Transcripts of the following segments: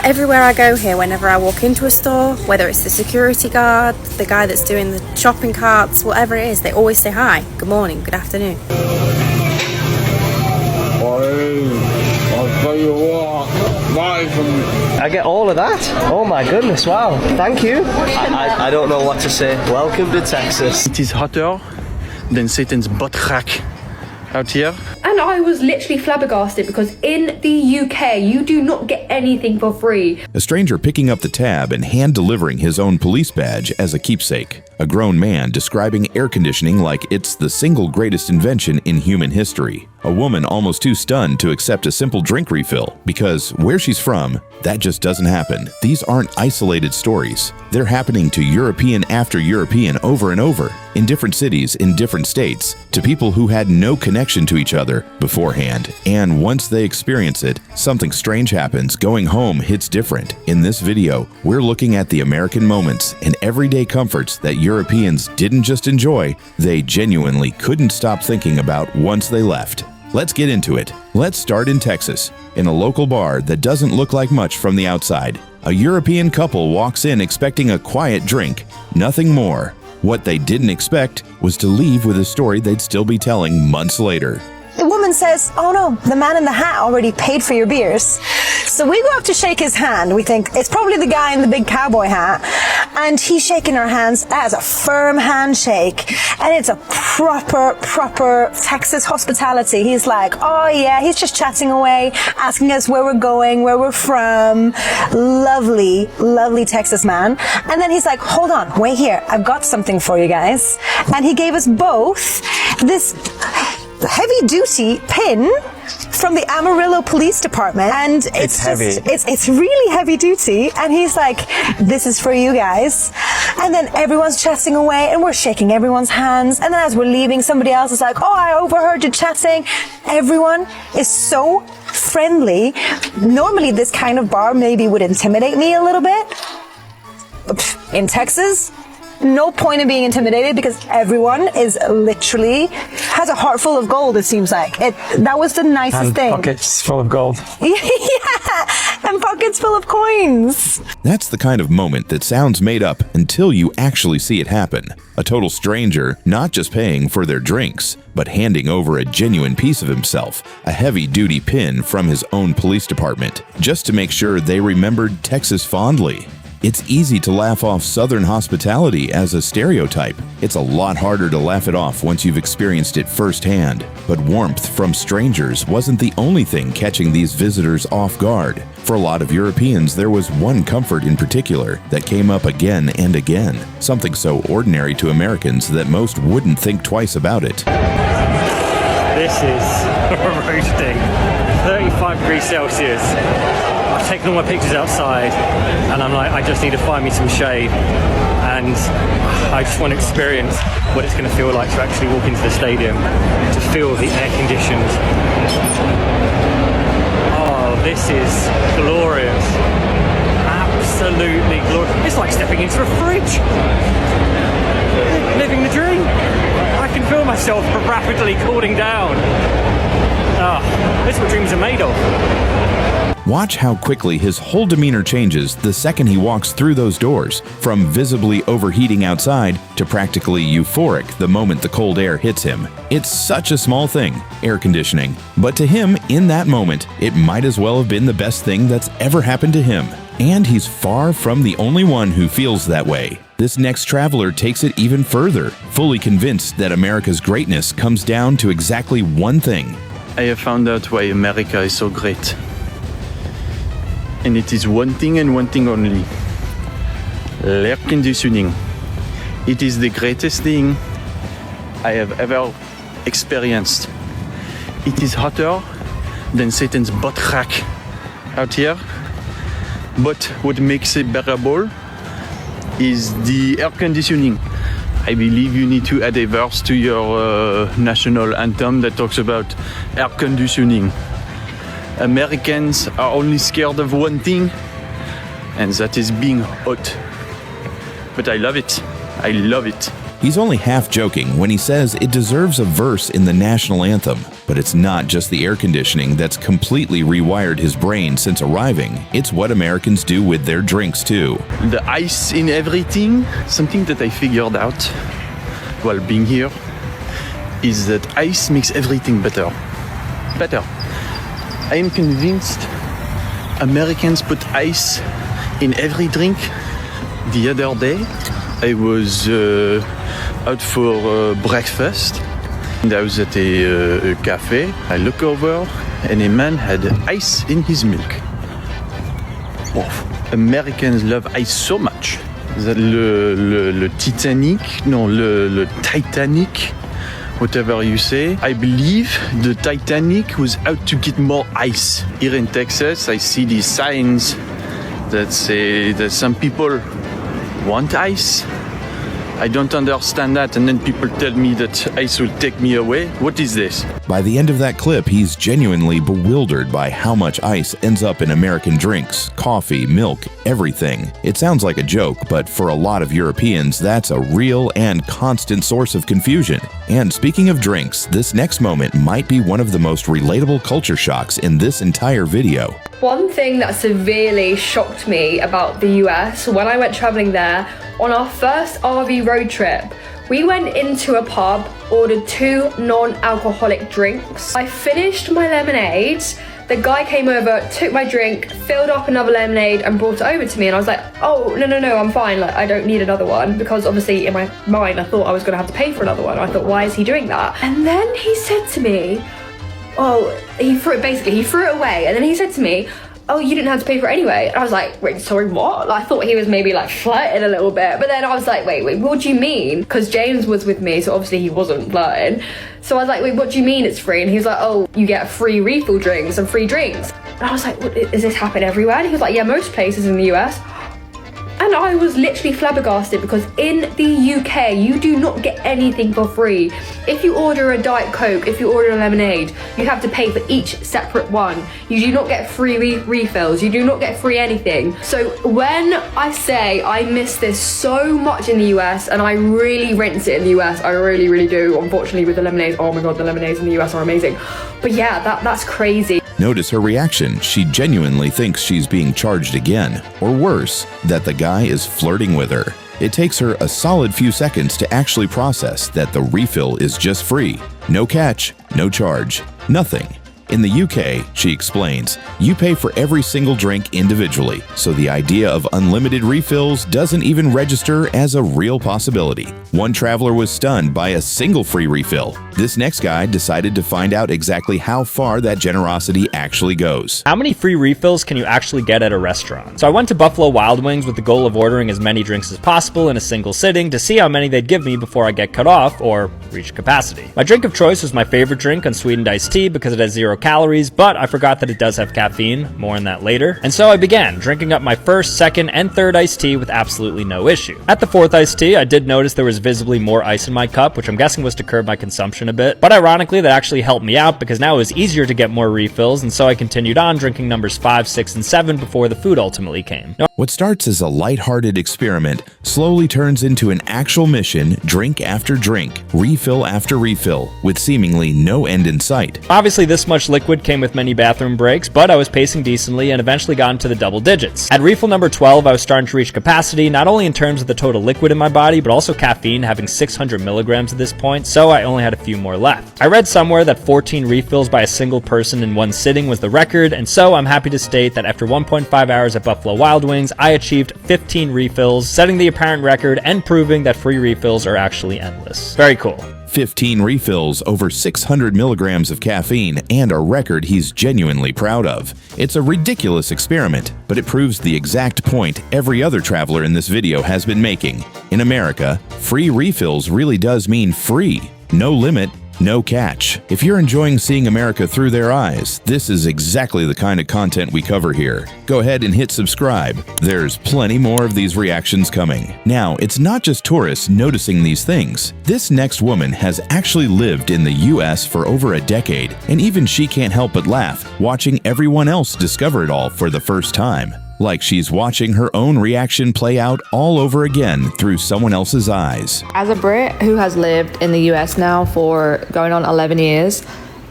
Everywhere I go here, whenever I walk into a store, whether it's the security guard, the guy that's doing the shopping carts, whatever it is, they always say hi, good morning, good afternoon. I'll tell you what, I get all of that? Oh my goodness, wow. Thank you. I don't know what to say. Welcome to Texas. It is hotter than Satan's butt crack out here. And I was literally flabbergasted because in the UK, you do not get anything for free. A stranger picking up the tab and hand-delivering his own police badge as a keepsake. A grown man describing air conditioning like it's the single greatest invention in human history. A woman almost too stunned to accept a simple drink refill because where she's from, that just doesn't happen. These aren't isolated stories. They're happening to European after European over and over, in different cities, in different states, to people who had no connection to each other beforehand. And once they experience it, something strange happens. Going home hits different. In this video, we're looking at the American moments and everyday comforts that Europeans didn't just enjoy, they genuinely couldn't stop thinking about once they left. Let's get into it. Let's start in Texas, in a local bar that doesn't look like much from the outside. A European couple walks in expecting a quiet drink, nothing more. What they didn't expect was to leave with a story they'd still be telling months later. The woman says, oh no, the man in the hat already paid for your beers. So we go up to shake his hand. We think it's probably the guy in the big cowboy hat. And he's shaking our hands as a firm handshake. And it's a proper Texas hospitality. He's like, oh yeah, he's just chatting away, asking us where we're going, where we're from. Lovely Texas man. And then he's like, hold on, wait here. I've got something for you guys. And he gave us both this heavy-duty pin from the Amarillo Police Department, and it's heavy. It's really heavy-duty, and he's like, this is for you guys. And then everyone's chatting away, and we're shaking everyone's hands, and then as we're leaving, somebody else is like, oh, I overheard you chatting. Everyone is so friendly. Normally this kind of bar maybe would intimidate me a little bit. In Texas, no point in being intimidated because everyone is literally has a heart full of gold, it seems like. That was the nicest thing. Pockets full of gold. Yeah, and pockets full of coins. That's the kind of moment that sounds made up until you actually see it happen. A total stranger not just paying for their drinks, but handing over a genuine piece of himself, a heavy-duty pin from his own police department, just to make sure they remembered Texas fondly. It's easy to laugh off Southern hospitality as a stereotype. It's a lot harder to laugh it off once you've experienced it firsthand. But warmth from strangers wasn't the only thing catching these visitors off guard. For a lot of Europeans, there was one comfort in particular that came up again and again, something so ordinary to Americans that most wouldn't think twice about it. This is roasting. 35 degrees Celsius. I've taken all my pictures outside and I'm like, I just need to find me some shade, and I just want to experience what it's going to feel like to actually walk into the stadium, to feel the air conditions. Oh, this is glorious. Absolutely glorious. It's like stepping into a fridge. Living the dream. I can feel myself rapidly cooling down. This is what dreams are made of. Watch how quickly his whole demeanor changes the second he walks through those doors, from visibly overheating outside to practically euphoric the moment the cold air hits him. It's such a small thing, air conditioning, but to him, in that moment, it might as well have been the best thing that's ever happened to him. And he's far from the only one who feels that way. This next traveler takes it even further, fully convinced that America's greatness comes down to exactly one thing. I have found out why America is so great. And it is one thing and one thing only. Air conditioning. It is the greatest thing I have ever experienced. It is hotter than Satan's butt crack out here. But what makes it bearable is the air conditioning. I believe you need to add a verse to your national anthem that talks about air conditioning. Americans are only scared of one thing, and that is being hot. But I love it. I love it. He's only half joking when he says it deserves a verse in the national anthem. But it's not just the air conditioning that's completely rewired his brain since arriving. It's what Americans do with their drinks too. The ice in everything, something that I figured out while being here, is that ice makes everything better. I am convinced Americans put ice in every drink. The other day, I was out for breakfast, and I was at a cafe. I look over, and a man had ice in his milk. Oh, Americans love ice so much that le Titanic, whatever you say, I believe the Titanic was out to get more ice. Here in Texas, I see these signs that say that some people want ice. I don't understand that, and then people tell me that ice will take me away. What is this? By the end of that clip, he's genuinely bewildered by how much ice ends up in American drinks, coffee, milk, everything. It sounds like a joke, but for a lot of Europeans, that's a real and constant source of confusion. And speaking of drinks, this next moment might be one of the most relatable culture shocks in this entire video. One thing that severely shocked me about the US when I went traveling there, on our first RV road trip, we went into a pub, ordered 2 non-alcoholic drinks. I finished my lemonade, the guy came over, took my drink, filled up another lemonade and brought it over to me, and I was like, oh, no, I'm fine, like, I don't need another one, because obviously in my mind I thought I was gonna have to pay for another one. I thought, why is he doing that? And then he said to me, he threw it away, and then he said to me, oh, you didn't have to pay for it anyway. And I was like, wait, sorry, what? Like, I thought he was maybe like flirting a little bit, but then I was like, wait, what do you mean? Because James was with me, so obviously he wasn't flirting. So I was like, wait, what do you mean it's free? And he was like, oh, you get free refill drinks and free drinks. And I was like, what, does this happen everywhere? And he was like, yeah, most places in the US. And I was literally flabbergasted, because in the UK, you do not get anything for free. If you order a Diet Coke, if you order a lemonade, you have to pay for each separate one. You do not get free refills. You do not get free anything. So when I say I miss this so much in the US, and I really rinse it in the US, I really, really do, unfortunately, with the lemonades. Oh my God, the lemonades in the US are amazing. But yeah, that's crazy. Notice her reaction. She genuinely thinks she's being charged again, or worse, that the guy is flirting with her. It takes her a solid few seconds to actually process that the refill is just free. No catch, no charge, nothing. In the UK, she explains, you pay for every single drink individually, so the idea of unlimited refills doesn't even register as a real possibility. One traveler was stunned by a single free refill. This next guy decided to find out exactly how far that generosity actually goes. How many free refills can you actually get at a restaurant? So I went to Buffalo Wild Wings with the goal of ordering as many drinks as possible in a single sitting to see how many they'd give me before I get cut off or reach capacity. My drink of choice was my favorite drink, unsweetened iced tea, because it has 0 calories, but I forgot that it does have caffeine, more on that later. And so I began drinking up my first, second, and third iced tea with absolutely no issue. At the 4th iced tea, I did notice there was visibly more ice in my cup, which I'm guessing was to curb my consumption a bit. But ironically, that actually helped me out, because now it was easier to get more refills, and so I continued on drinking numbers 5, 6, and 7 before the food ultimately came. What starts as a lighthearted experiment slowly turns into an actual mission, drink after drink, refill after refill, with seemingly no end in sight. Obviously, this much liquid came with many bathroom breaks, but I was pacing decently and eventually got into the double digits. At refill number 12, I was starting to reach capacity, not only in terms of the total liquid in my body, but also caffeine, having 600 milligrams at this point, so I only had a few more left. I read somewhere that 14 refills by a single person in one sitting was the record, and so I'm happy to state that after 1.5 hours at Buffalo Wild Wings, I achieved 15 refills, setting the apparent record and proving that free refills are actually endless. Very cool. 15 refills, over 600 milligrams of caffeine, and a record he's genuinely proud of. It's a ridiculous experiment, but it proves the exact point every other traveler in this video has been making. In America, free refills really does mean free. No limit, no catch. If you're enjoying seeing America through their eyes, this is exactly the kind of content we cover here. Go ahead and hit subscribe. There's plenty more of these reactions coming. Now, it's not just tourists noticing these things. This next woman has actually lived in the US for over a decade, and even she can't help but laugh watching everyone else discover it all for the first time. like she's watching her own reaction play out all over again through someone else's eyes. As a Brit who has lived in the US now for going on 11 years,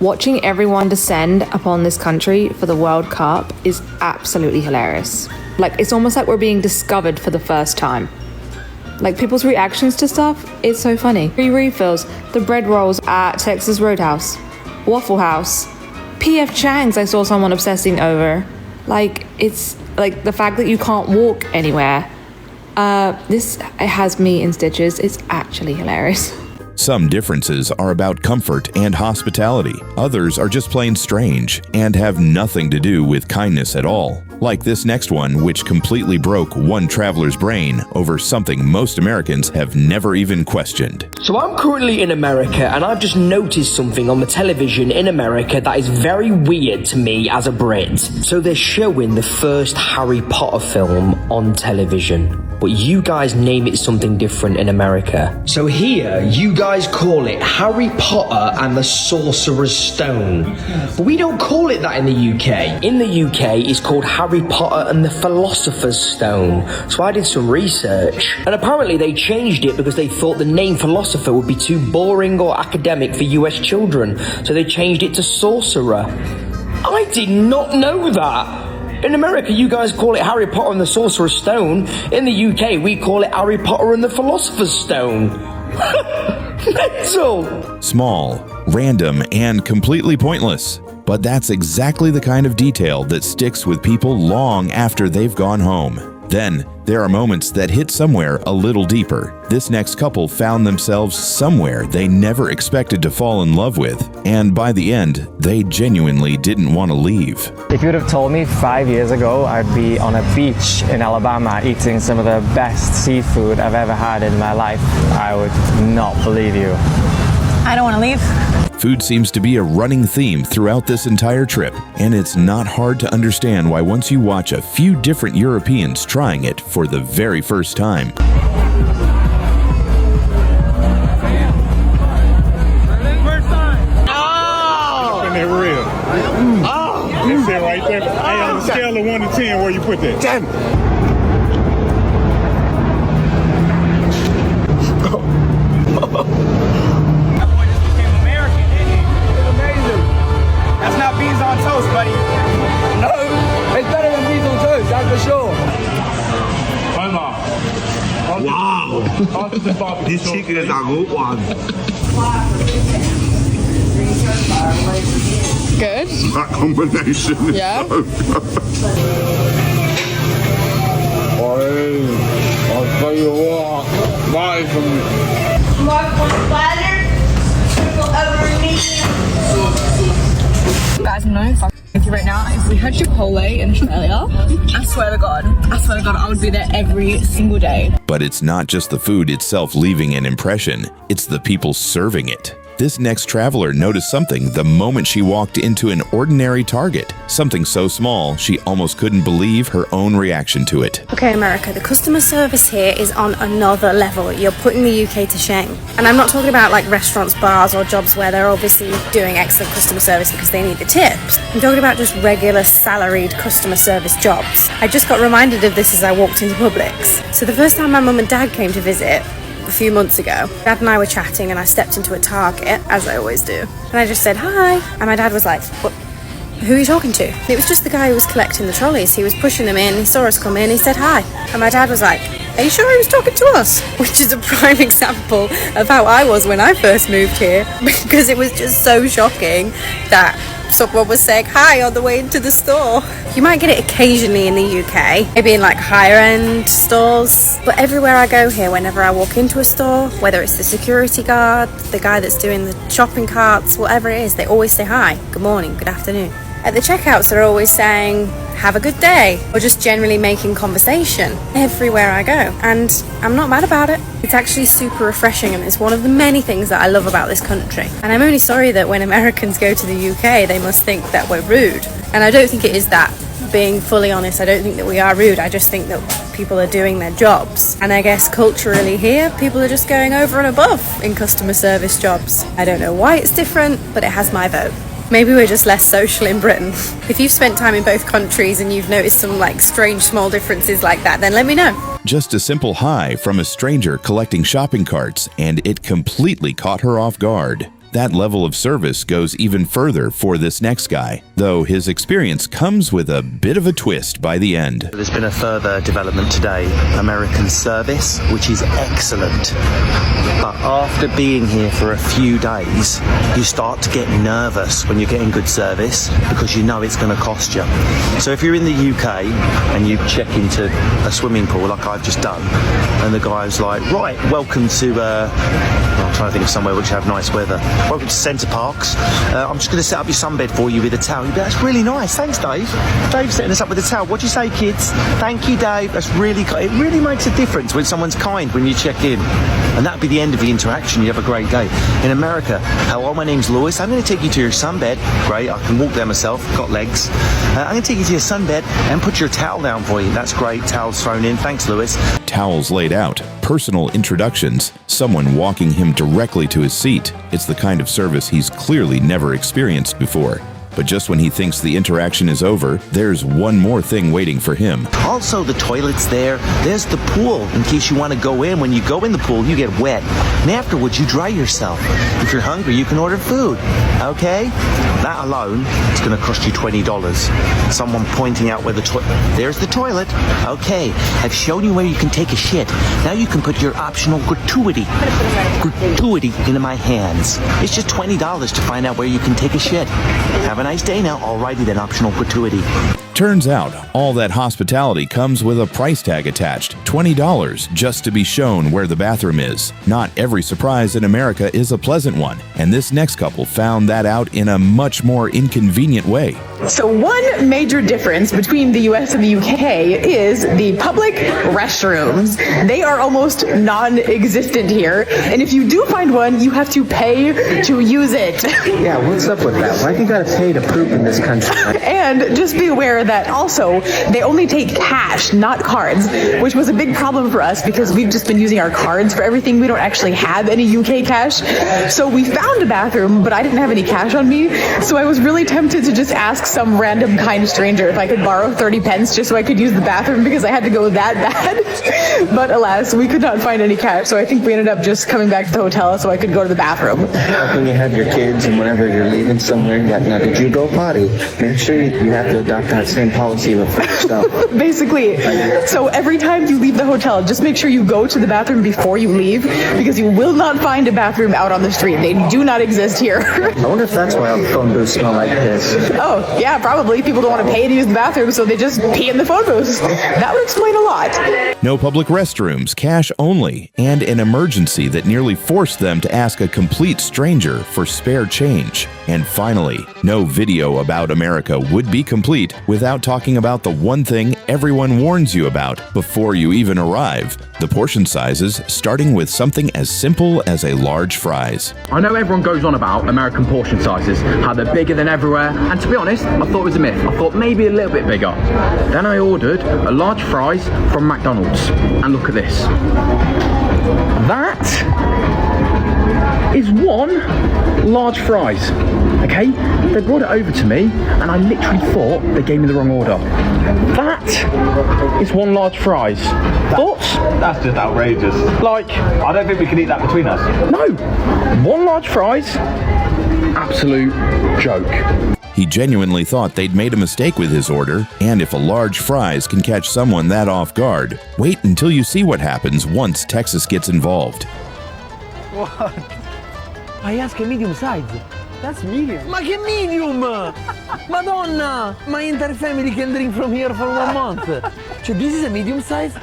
watching everyone descend upon this country for the World Cup is absolutely hilarious. Like, it's almost like we're being discovered for the first time. Like, people's reactions to stuff, it's so funny. Free refills, the bread rolls at Texas Roadhouse, Waffle House, P.F. Chang's I saw someone obsessing over. Like, it's like the fact that you can't walk anywhere. It has me in stitches. It's actually hilarious. Some differences are about comfort and hospitality. Others are just plain strange and have nothing to do with kindness at all. Like this next one, which completely broke one traveler's brain over something most Americans have never even questioned. So I'm currently in America and I've just noticed something on the television in America that is very weird to me as a Brit. So they're showing the first Harry Potter film on television, but you guys name it something different in America. So here, you guys call it Harry Potter and the Sorcerer's Stone. But we don't call it that in the UK. In the UK, it's called Harry Potter and the Philosopher's Stone. So I did some research, and apparently they changed it because they thought the name philosopher would be too boring or academic for US children. So they changed it to sorcerer. I did not know that. In America, you guys call it Harry Potter and the Sorcerer's Stone. In the UK, we call it Harry Potter and the Philosopher's Stone. Mental! Small, random, and completely pointless. But that's exactly the kind of detail that sticks with people long after they've gone home. Then, there are moments that hit somewhere a little deeper. This next couple found themselves somewhere they never expected to fall in love with, and by the end, they genuinely didn't want to leave. If you would have told me 5 years ago I'd be on a beach in Alabama eating some of the best seafood I've ever had in my life, I would not believe you. I don't want to leave. Food seems to be a running theme throughout this entire trip, and it's not hard to understand why once you watch a few different Europeans trying it for the very first time. That's it right there. Hey, on a scale of 1 to 10, where you put that? 10. That's not beans on toast, buddy. No, it's better than beans on toast, that's for sure. Wow. This chicken is a good one. Good. That combination is Yeah. so good. I'll tell you what, that is some... Mark one splatter, triple over me. Guys, I'm not fucking with you right now. If we had Chipotle in Australia, I swear to God, I would be there every single day. But it's not just the food itself leaving an impression, it's the people serving it. This next traveler noticed something the moment she walked into an ordinary Target. Something so small, she almost couldn't believe her own reaction to it. Okay, America, the customer service here is on another level. You're putting the UK to shame. And I'm not talking about like restaurants, bars, or jobs where they're obviously doing excellent customer service because they need the tips. I'm talking about just regular salaried customer service jobs. I just got reminded of this as I walked into Publix. So the first time my mum and dad came to visit, a few months ago, Dad and I were chatting and I stepped into a Target, as I always do, and I just said hi, and my dad was like, what? Who are you talking to? And it was just the guy who was collecting the trolleys. He was pushing them in, he saw us come in, he said hi, and my dad was like, are you sure he was talking to us? Which is a prime example of how I was when I first moved here, because it was just so shocking that someone was saying hi on the way into the store. You might get it occasionally in the UK, maybe in like higher end stores, but everywhere I go here, whenever I walk into a store, whether it's the security guard, the guy that's doing the shopping carts, whatever it is, they always say hi, good morning, good afternoon. At the checkouts, they're always saying, have a good day, or just generally making conversation everywhere I go. And I'm not mad about it. It's actually super refreshing, and it's one of the many things that I love about this country. And I'm only sorry that when Americans go to the UK, they must think that we're rude. And I don't think it is that. Being fully honest, I don't think that we are rude. I just think that people are doing their jobs. And I guess culturally here, people are just going over and above in customer service jobs. I don't know why it's different, but it has my vote. Maybe we're just less social in Britain. If you've spent time in both countries and you've noticed some like strange small differences like that, then let me know. Just a simple hi from a stranger collecting shopping carts, and it completely caught her off guard. That level of service goes even further for this next guy, though his experience comes with a bit of a twist by the end. There's been a further development today, American service, which is excellent. But after being here for a few days, you start to get nervous when you're getting good service because you know it's going to cost you. So if you're in the UK and you check into a swimming pool like I've just done, and the guy's like, right, welcome to, I'm trying to think of somewhere which have nice weather. Welcome to Centre Parks. I'm just going to set up your sunbed for you with a towel. You'd be, that's really nice. Thanks, Dave. Dave's setting us up with a towel. What do you say, kids? Thank you, Dave. That's really, it really makes a difference when someone's kind when you check in. And that'd be the end of the interaction. You have a great day. In America, hello, my name's Lewis. I'm going to take you to your sunbed. Great, I can walk there myself. Got legs. I'm going to take you to your sunbed and put your towel down for you. That's great. Towels thrown in. Thanks, Lewis. Towels laid out, personal introductions, someone walking him directly to his seat. It's the kind of service he's clearly never experienced before. But just when he thinks the interaction is over, there's one more thing waiting for him. Also, the toilet's there. There's the pool in case you want to go in. When you go in the pool, you get wet. And afterwards, you dry yourself. If you're hungry, you can order food. Okay? That alone is going to cost you $20. Someone pointing out where the toilet... There's the toilet. Okay. I've shown you where you can take a shit. Now you can put your optional gratuity into my hands. It's just $20 to find out where you can take a shit. Have a nice day now. Alrighty then, optional gratuity. Turns out, all that hospitality comes with a price tag attached, $20, just to be shown where the bathroom is. Not every surprise in America is a pleasant one, and this next couple found that out in a much more inconvenient way. So one major difference between the US and the UK is the public restrooms. They are almost non-existent here, and if you do find one, you have to pay to use it. Yeah, what's up with that? Why do you gotta pay to poop in this country? And just be aware that also they only take cash, not cards, which was a big problem for us because we've just been using our cards for everything. We don't actually have any UK cash. So we found a bathroom, but I didn't have any cash on me. So I was really tempted to just ask some random kind stranger if I could borrow 30 pence just so I could use the bathroom because I had to go that bad. But alas, we could not find any cash. So I think we ended up just coming back to the hotel so I could go to the bathroom. When you have your kids and whenever you're leaving somewhere, now did you go potty? Make sure you have to adopt that same policy with stuff. Basically. So every time you leave the hotel, just make sure you go to the bathroom before you leave because you will not find a bathroom out on the street. They do not exist here. I wonder if that's why all the phone booths smell like this. Oh, yeah, probably. People don't want to pay to use the bathroom, so they just pee in the phone booths. That would explain a lot. No public restrooms, cash only, and an emergency that nearly forced them to ask a complete stranger for spare change. And finally, no video about America would be complete without talking about the one thing everyone warns you about before you even arrive: the portion sizes, starting with something as simple as a large fries. I know everyone goes on about American portion sizes, how they're bigger than everywhere, and to be honest, I thought it was a myth. I thought maybe a little bit bigger. Then I ordered a large fries from McDonald's, and look at this. That is one large fries. Okay, they brought it over to me, and I literally thought they gave me the wrong order. That is one large fries. Thoughts? That's just outrageous. Like, I don't think we can eat that between us. No, one large fries. Absolute joke. He genuinely thought they'd made a mistake with his order, and if a large fries can catch someone that off guard, wait until you see what happens once Texas gets involved. What? I asked a medium size. That's medium. Ma che medium? Madonna! My entire family can drink from here for 1 month. So this is a medium size?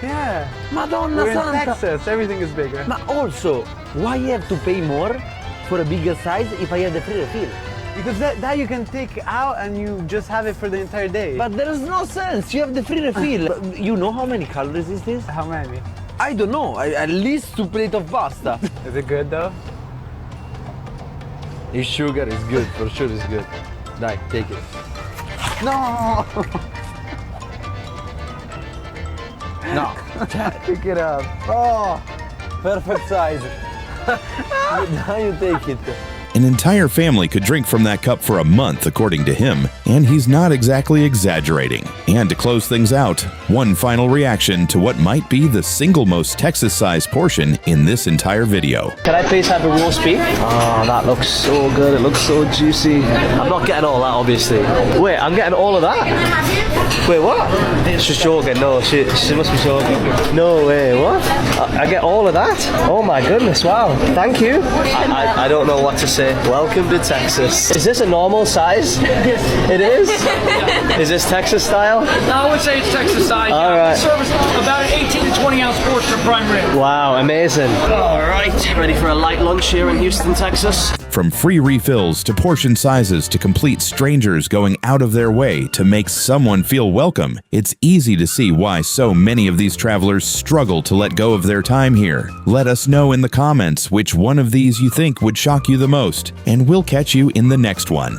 Yeah. Madonna We're Santa. in Texas, everything is bigger. But also, why you have to pay more for a bigger size if I have the free refill? Because that you can take out and you just have it for the entire day. But there is no sense. You have the free refill. You know how many calories is this? How many? I don't know. At least 2 plates of pasta. Is it good though? It's sugar. It's good. For sure it's good. Dai, take it. No! No. Pick it up. Oh! Perfect size. Now you take it. An entire family could drink from that cup for a month, according to him, and he's not exactly exaggerating. And to close things out, one final reaction to what might be the single most Texas-sized portion in this entire video. Can I please have a roast beef? Oh, that looks so good. It looks so juicy. I'm not getting all that, obviously. Wait, I'm getting all of that? Wait, what? She's joking. No, she must be joking. No way, what? I get all of that? Oh my goodness, wow. Thank you. I don't know what to say. Welcome to Texas. Is this a normal size? It is? Is this Texas style? No, I would say it's Texas style. All right. Service about an 18 to 20 ounce portion of prime rib. Wow, amazing. All right, ready for a light lunch here in Houston, Texas? From free refills to portion sizes to complete strangers going out of their way to make someone feel welcome, it's easy to see why so many of these travelers struggle to let go of their time here. Let us know in the comments which one of these you think would shock you the most, and we'll catch you in the next one.